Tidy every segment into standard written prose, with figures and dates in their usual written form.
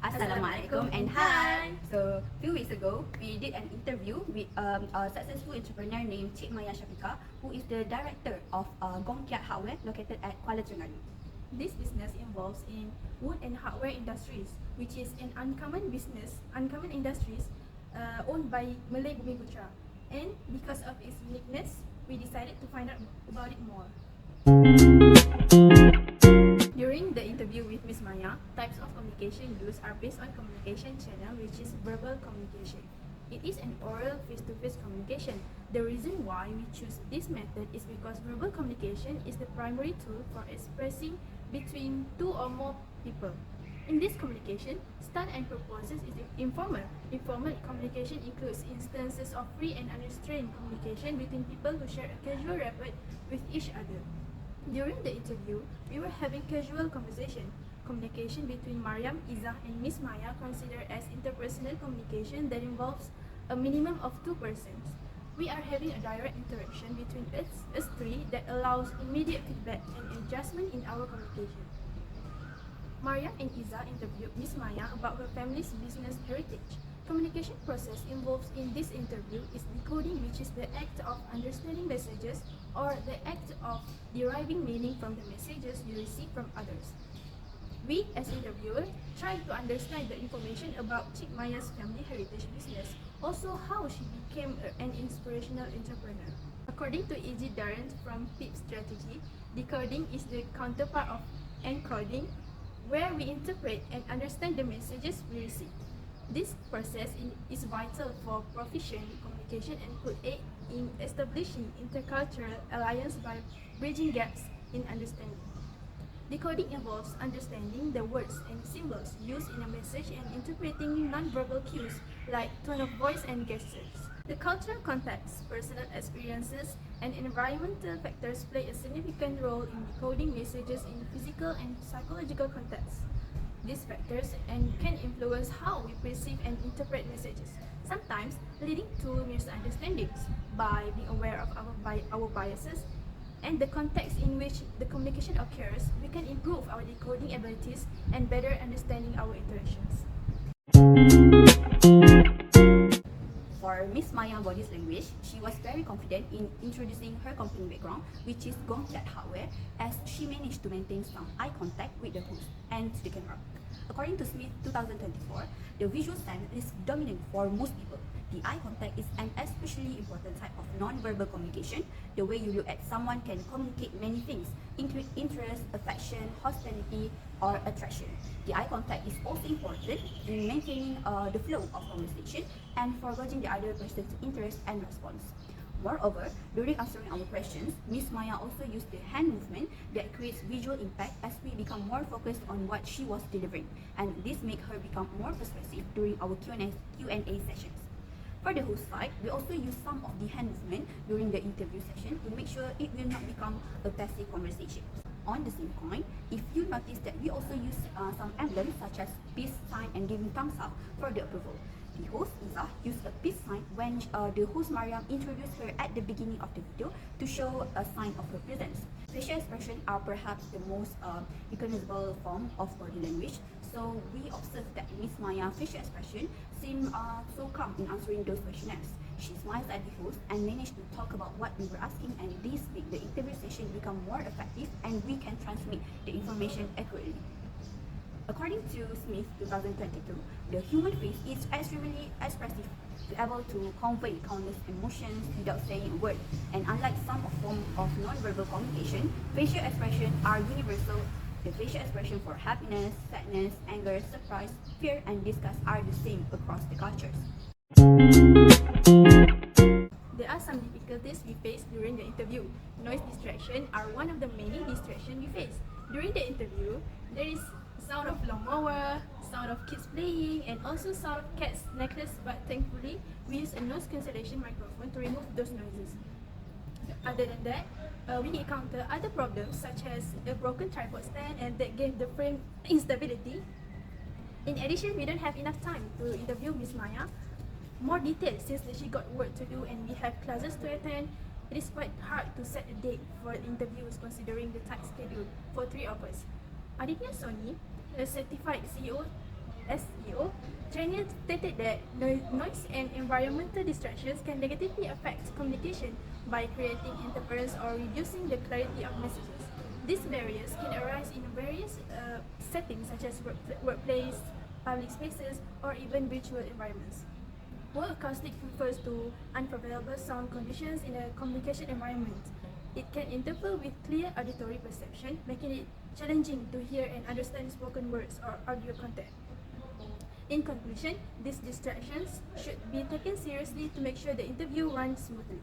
Assalamualaikum and hi! So, few weeks ago, we did an interview with a successful entrepreneur named Cik Maya Syafiqah, who is the director of Gongkiat Hardware located at Kuala Terengganu. This business involves in wood and hardware industries, which is an uncommon industries owned by Malay Bumiputra. And because of its uniqueness, we decided to find out about it more. During the interview with Ms. Maya, types of communication used are based on communication channel, which is verbal communication. It is an oral face-to-face communication. The reason why we choose this method is because verbal communication is the primary tool for expressing between two or more people. In this communication, style and purposes is informal. Informal communication includes instances of free and unrestrained communication between people who share a casual rapport with each other. During the interview, we were having casual conversation. Communication between MARYAM, IZZAH, and Ms. Maya considered as interpersonal communication that involves a minimum of two persons. We are having a direct interaction between us three that allows immediate feedback and adjustment in our communication. MARYAM and IZZAH interviewed Ms. Maya about her family's business heritage. Communication process involved in this interview is decoding, which is the act of understanding messages or the act of deriving meaning from the messages you receive from others. We, as interviewers, try to understand the information about Cik Maya's family heritage business, also how she became an inspirational entrepreneur. According to E.G. Darren from PIP Strategy, decoding is the counterpart of encoding, where we interpret and understand the messages we receive. This process is vital for proficient communication and could aid in establishing intercultural alliance by bridging gaps in understanding. Decoding involves understanding the words and symbols used in a message and interpreting non-verbal cues like tone of voice and gestures. The cultural context, personal experiences, and environmental factors play a significant role in decoding messages in physical and psychological contexts. These factors can influence how we perceive and interpret messages, sometimes leading to misunderstandings. By being aware of our biases and the context in which the communication occurs, we can improve our decoding abilities and better understanding our interactions. For Ms. Maya Body's language, she was very confident in introducing her company background, which is Gongkiat Hardware, as she managed to maintain some eye contact with the host and the camera. According to Smith 2024, the visual style is dominant for most people. The eye contact is an especially important type of non-verbal communication. The way you look at someone can communicate many things, including interest, affection, hostility, or attraction. The eye contact is also important in maintaining the flow of conversation and for gauging the other person's interest and response. Moreover, during answering our questions, Ms. Maya also used the hand movement that creates visual impact as we become more focused on what she was delivering, and this makes her become more persuasive during our Q&A sessions. For the host side, we also use some of the hand movement during the interview session to make sure it will not become a passive conversation. On the same point, if you notice that we also use some emblems such as peace sign and giving thumbs up for the approval. The host IZZAH used a peace sign when the host MARYAM introduced her at the beginning of the video to show a sign of her presence. Facial expressions are perhaps the most recognizable form of body language, so we observed that Ms. Maya's facial expression seemed so calm in answering those questionnaires. She smiles at the host and managed to talk about what we were asking, and this made the interview session become more effective and we can transmit the information accurately. According to Smith 2022, the human face is extremely expressive, able to convey countless emotions without saying a word. And unlike some forms of non-verbal communication, facial expressions are universal. The facial expression for happiness, sadness, anger, surprise, fear, and disgust are the same across the cultures. There are some difficulties we face during the interview. Noise distraction are one of the many distractions we face. During the interview, there is sound of lawnmower, sound of kids playing, and also sound of cats necklace, but thankfully, we use a noise cancellation microphone to remove those noises. Other than that, we encounter other problems such as a broken tripod stand and that gave the frame instability. In addition, we don't have enough time to interview Ms. Maya more details since she got work to do and we have classes to attend. It is quite hard to set a date for interviews considering the tight schedule for three of us. Aditya Soni, a certified SEO trainer, stated that noise and environmental distractions can negatively affect communication by creating interference or reducing the clarity of messages. These barriers can arise in various settings such as workplace, public spaces, or even virtual environments. Poor acoustic refers to unfavorable sound conditions in a communication environment. It can interfere with clear auditory perception, making it challenging to hear and understand spoken words or audio content. In conclusion, these distractions should be taken seriously to make sure the interview runs smoothly.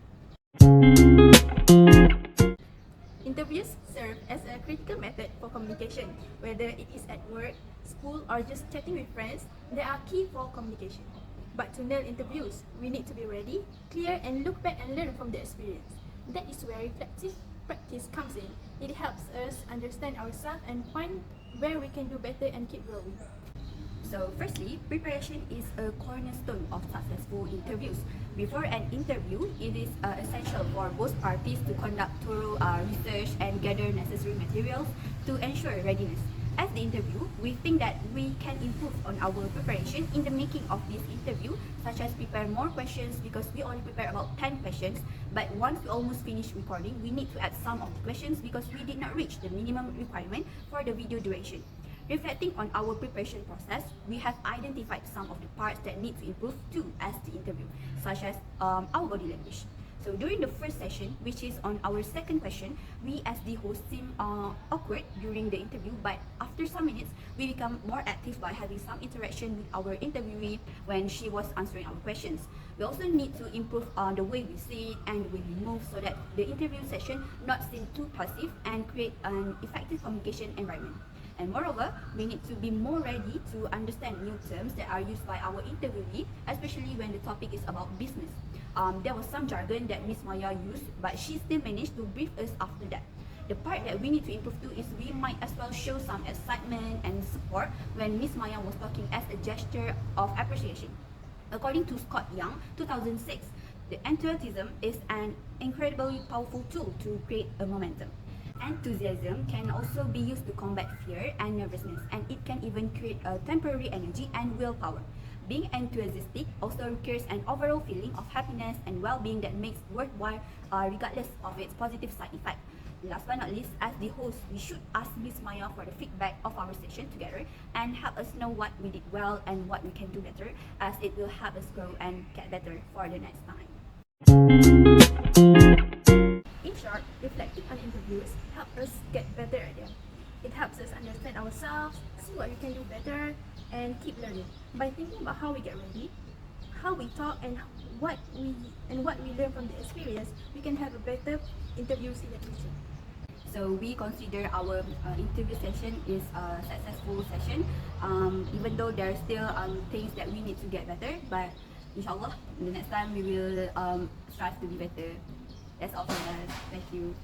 Interviews serve as a critical method for communication. Whether it is at work, school, or just chatting with friends, they are key for communication. But to nail interviews, we need to be ready, clear, and look back and learn from the experience. That is where reflective practice comes in. It helps us understand ourselves and find where we can do better and keep growing. So firstly, preparation is a cornerstone of successful interviews. Before an interview, it is essential for both parties to conduct thorough research and gather necessary materials to ensure readiness. As the interview, we think that we can improve on our preparation in the making of this interview, such as prepare more questions because we only prepare about 10 questions, but once we almost finish recording, we need to add some of the questions because we did not reach the minimum requirement for the video duration. Reflecting on our preparation process, we have identified some of the parts that need to improve too as the interview, such as our body language. So during the first session, which is on our second question, we as the host seem awkward during the interview, but after some minutes, we become more active by having some interaction with our interviewee when she was answering our questions. We also need to improve on the way we sit and the way we move so that the interview session not seem too passive and create an effective communication environment. And moreover, we need to be more ready to understand new terms that are used by our interviewee, especially when the topic is about business. There was some jargon that Miss Maya used, but she still managed to brief us after that. The part that we need to improve too is we might as well show some excitement and support when Miss Maya was talking as a gesture of appreciation. According to Scott Young, 2006, the enthusiasm is an incredibly powerful tool to create a momentum. Enthusiasm can also be used to combat fear and nervousness, and it can even create a temporary energy and willpower. Being enthusiastic also requires an overall feeling of happiness and well-being that makes worthwhile regardless of its positive side effect. Last but not least, as the host, we should ask Miss Maya for the feedback of our session together and help us know what we did well and what we can do better, as it will help us grow and get better for the next time. In short, reflecting on interviews help us get better at them. It helps us understand ourselves, see what we can do better, and keep learning. By thinking about how we get ready, how we talk, and what we learn from the experience, we can have a better interviews in the future. So we consider our interview session is a successful session, even though there are still things that we need to get better, but inshallah, the next time we will strive to be better. That's all from us. Thank you.